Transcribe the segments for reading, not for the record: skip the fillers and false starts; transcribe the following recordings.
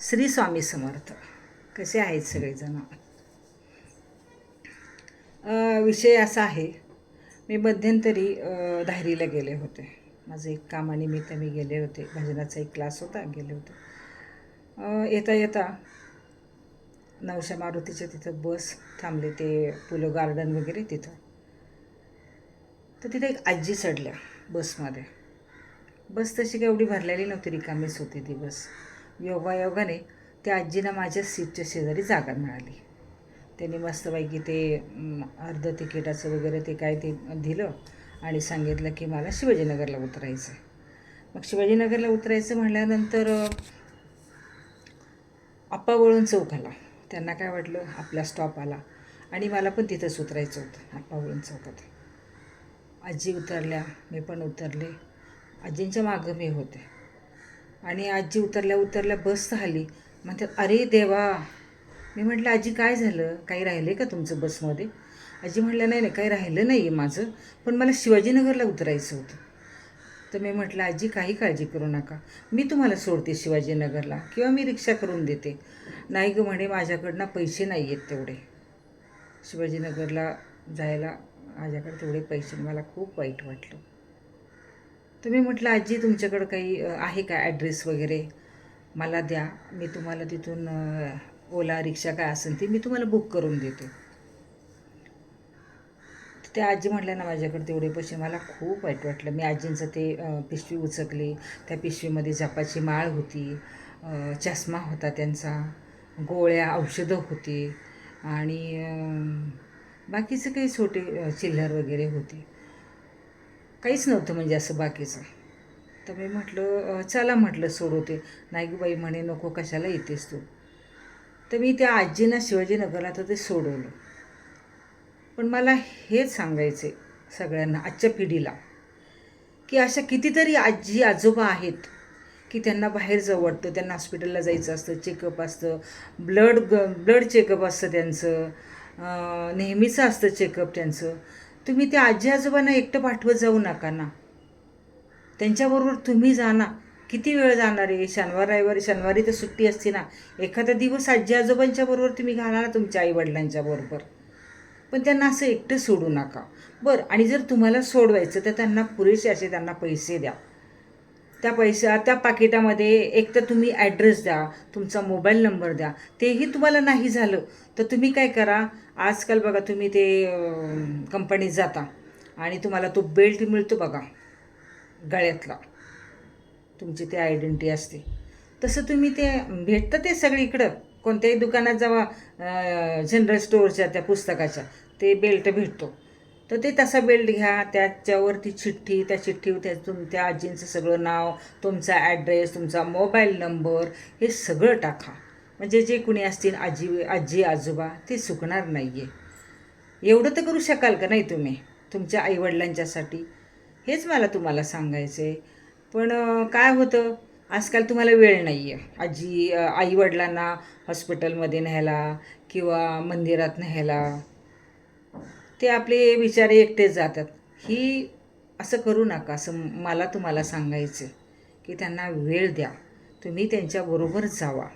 श्री स्वामी समर्थ. कसे आहेत सगळेजण? विषय असा आहे, मी मध्यंतरी धायरीला गेले होते. माझं एक कामानिमित्त मी गेले होते. भजनाचा एक क्लास होता, गेले होते. येता येता नवशा मारुतीच्या तिथं बस थांबले, ते पुलो गार्डन वगैरे तिथं. तर तिथे एक आजी चढल्या बसमध्ये. बस तशी काही एवढी भरलेली नव्हती, रिकामीच होती ती बस. योगायोगाने त्या आजीला माझ्या सीटच्या शेजारी जागा मिळाली. त्यांनी मस्तपैकी ते अर्ध तिकिटाचं वगैरे ते काय ते दिलं आणि सांगितलं की मला शिवाजीनगरला उतरायचं आहे. मग शिवाजीनगरला उतरायचं म्हटल्यानंतर आप्पा वळून चौक आला. त्यांना काय वाटलं आपला स्टॉप आला आणि मला पण तिथंच उतरायचं होतं, आप्पा वळून चौकात. आजी उतरल्या, मी पण उतरले. आजींच्या मागं मी होते आणि आजी उतरल्या बस झाली. म्हणतात अरे देवा. मी म्हटलं आजी काय झालं, काही राहिले का तुमचं बसमध्ये? आजी म्हटलं नाही काही राहिलं नाही आहे माझं, पण मला शिवाजीनगरला उतरायचं होतं. तर मी म्हटलं आजी काही काळजी करू नका, मी तुम्हाला सोडते शिवाजीनगरला किंवा मी रिक्षा करून देते. नाही गं म्हणे, माझ्याकडनं पैसे नाही आहेत तेवढे शिवाजीनगरला जायला, माझ्याकडे तेवढे पैसे. मला खूप वाईट वाटलं. तर मी म्हटलं आजी तुमच्याकडं काही आहे का ॲड्रेस वगैरे, मला द्या, मी तुम्हाला तिथून ओला रिक्षा काय असेल ती मी तुम्हाला बुक करून देते. त्या आजी म्हटल्या ना माझ्याकडे तेवढे पैसे. मला खूप वाईट वाटलं. मी आजींचं ते पिशवी उचकली. त्या पिशवीमध्ये जपाची माळ होती, चष्मा होता त्यांचा, गोळ्या औषधं होती आणि बाकीचं काही छोटे चिल्लर वगैरे होती. काहीच नव्हतं म्हणजे असं बाकीचं. तर मी म्हटलं चला म्हटलं सोडवते. नाही गं बाई म्हणे, नको कशाला येतेस तू. तर मी त्या आजींना शिवाजीनगरला तर ते सोडवलं. पण मला हेच सांगायचे सगळ्यांना, आजच्या पिढीला, की अशा कितीतरी आजी आजोबा आहेत की त्यांना बाहेर जावं वाटतं, त्यांना हॉस्पिटलला जायचं असतं, चेकअप असतं, ब्लड चेकअप असतं त्यांचं, नेहमीचं असतं चेकअप त्यांचं. तुम्ही त्या आजी आजोबांना एकटं पाठवत जाऊ नका ना, त्यांच्याबरोबर तुम्ही जा ना. किती वेळ जाणार आहे? शनिवारी तर सुट्टी असते ना, एखादा दिवस आजी आजोबांच्या बरोबर तुम्ही घाला ना, तुमच्या आईवडिलांच्या बरोबर. पण त्यांना असं एकटं सोडू नका. बरं, आणि जर तुम्हाला सोडवायचं तर त्यांना पुरेसे असे त्यांना पैसे द्या. त्या पाकिटामध्ये एक तर तुम्ही ॲड्रेस द्या, तुमचा मोबाईल नंबर द्या. तेही तुम्हाला नाही झालं तर तुम्ही काय करा, आजकाल बघा तुम्ही ते कंपनीत जाता आणि तुम्हाला तो बेल्ट मिळतो बघा गळ्यातला, तुमची ती आयडेंटिटी असते. तसं तुम्ही ते भेटतं ते सगळीकडं, कोणत्याही दुकानात जावा, जनरल स्टोअरच्या त्या पुस्तकाच्या, ते बेल्ट भेटतो. तर ते तसा बेल्ट घ्या, त्याच्यावरती चिठ्ठी, त्या चिठ्ठीवर त्या आजींचं सगळं नाव, तुमचा ॲड्रेस, तुमचा मोबाईल नंबर, हे सगळं टाका. म्हणजे जे कुणी असतील आजी आजोबा ते चुकणार नाही आहे. एवढं तर करू शकाल का नाही तुम्ही तुमच्या आईवडिलांच्यासाठी? हेच मला तुम्हाला सांगायचं आहे. पण काय होतं, आजकाल तुम्हाला वेळ नाही आहे आईवडिलांना हॉस्पिटलमध्ये न्यायला किंवा मंदिरात न्यायला. ते आपले बिचारे एकटेच जातात. ही असं करू नका, असं मला तुम्हाला सांगायचं आहे की त्यांना वेळ द्या. तुम्ही त्यांच्याबरोबर जावा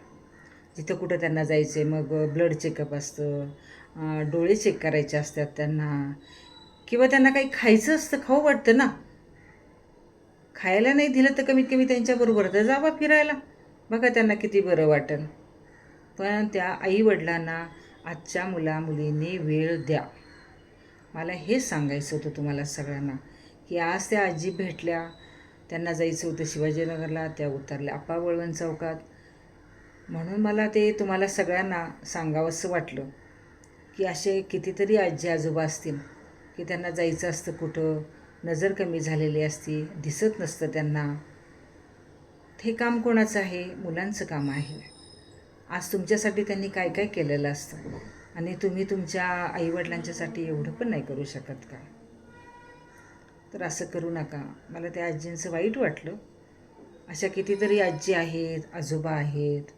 जिथं कुठं त्यांना जायचं आहे. मग ब्लड चेकअप असतं, डोळे चेक करायचे असतात त्यांना, किंवा त्यांना काही खायचं असतं, खाऊ वाटतं ना. खायला नाही दिलं तर कमीत कमी त्यांच्याबरोबर तर जावा फिरायला, बघा त्यांना किती बरं वाटेल. पण त्या आईवडिलांना आजच्या मुलींनी वेळ द्या. मला हेच सांगायचं होतं तुम्हाला सगळ्यांना, की आज त्या आजी भेटल्या, त्यांना जायचं होतं शिवाजीनगरला, त्या उतरल्या आप्पा वळवण चौकात. म्हणून मला ते तुम्हाला सगळ्यांना सांगावंसं वाटलं की असे कितीतरी आजी आजोबा असतील की त्यांना जायचं असतं कुठं, नजर कमी झालेली असती, दिसत नसतं त्यांना. हे काम कोणाचं आहे? मुलांचं काम आहे. आज तुमच्यासाठी त्यांनी काय काय केलेलं असतं आणि तुम्ही तुमच्या आईवडिलांच्यासाठी एवढं पण नाही करू शकत का? तर असं करू नका. मला त्या आजींचं वाईट वाटलं. अशा कितीतरी आजी आहेत, आजोबा आहेत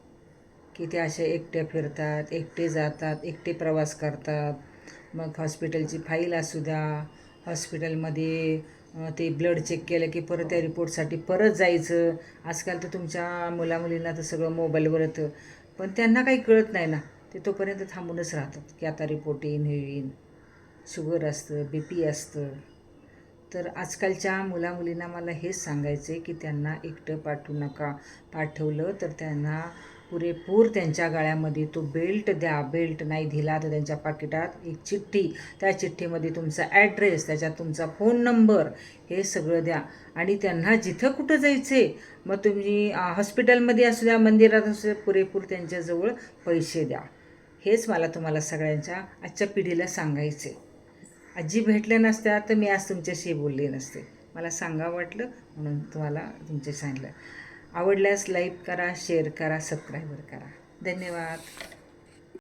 की ते असे एकटे फिरतात, एकटे जातात, एकटे प्रवास करतात. मग हॉस्पिटलची फाईल असू द्या, हॉस्पिटलमध्ये ते ब्लड चेक केलं की परत त्या रिपोर्टसाठी परत जायचं. आजकाल तर तुमच्या मुलामुलींना तर सगळं मोबाईलवर येतं, पण त्यांना काही कळत नाही ना. ते तोपर्यंत थांबूनच राहतात की आता रिपोर्ट येईन हे येईन. शुगर असतं, बी पी असतं. तर आजकालच्या मुलामुलींना मला हेच सांगायचं आहे की त्यांना एकटं पाठवू नका. पाठवलं तर त्यांना पुरेपूर त्यांच्या गळ्यामध्ये तो बेल्ट द्या. बेल्ट नाही दिला तर त्यांच्या पाकिटात एक चिठ्ठी, त्या चिठ्ठीमध्ये तुमचा ॲड्रेस, त्याच्यात तुमचा फोन नंबर, हे सगळं द्या. आणि त्यांना जिथं कुठं जायचं आहे, मग तुम्ही हॉस्पिटलमध्ये असू द्या, मंदिरात असू द्या, पुरेपूर त्यांच्याजवळ पैसे द्या. हेच मला तुम्हाला सगळ्यांच्या आजच्या पिढीला सांगायचं आहे. आजी भेटल्या नसत्या तर मी आज तुमच्याशी बोलले नसते. मला सांगा वाटलं म्हणून तुम्हाला तुमचे सांगितलं. आवडल्यास लाईक करा, शेअर करा, सबस्क्राईबर करा. धन्यवाद.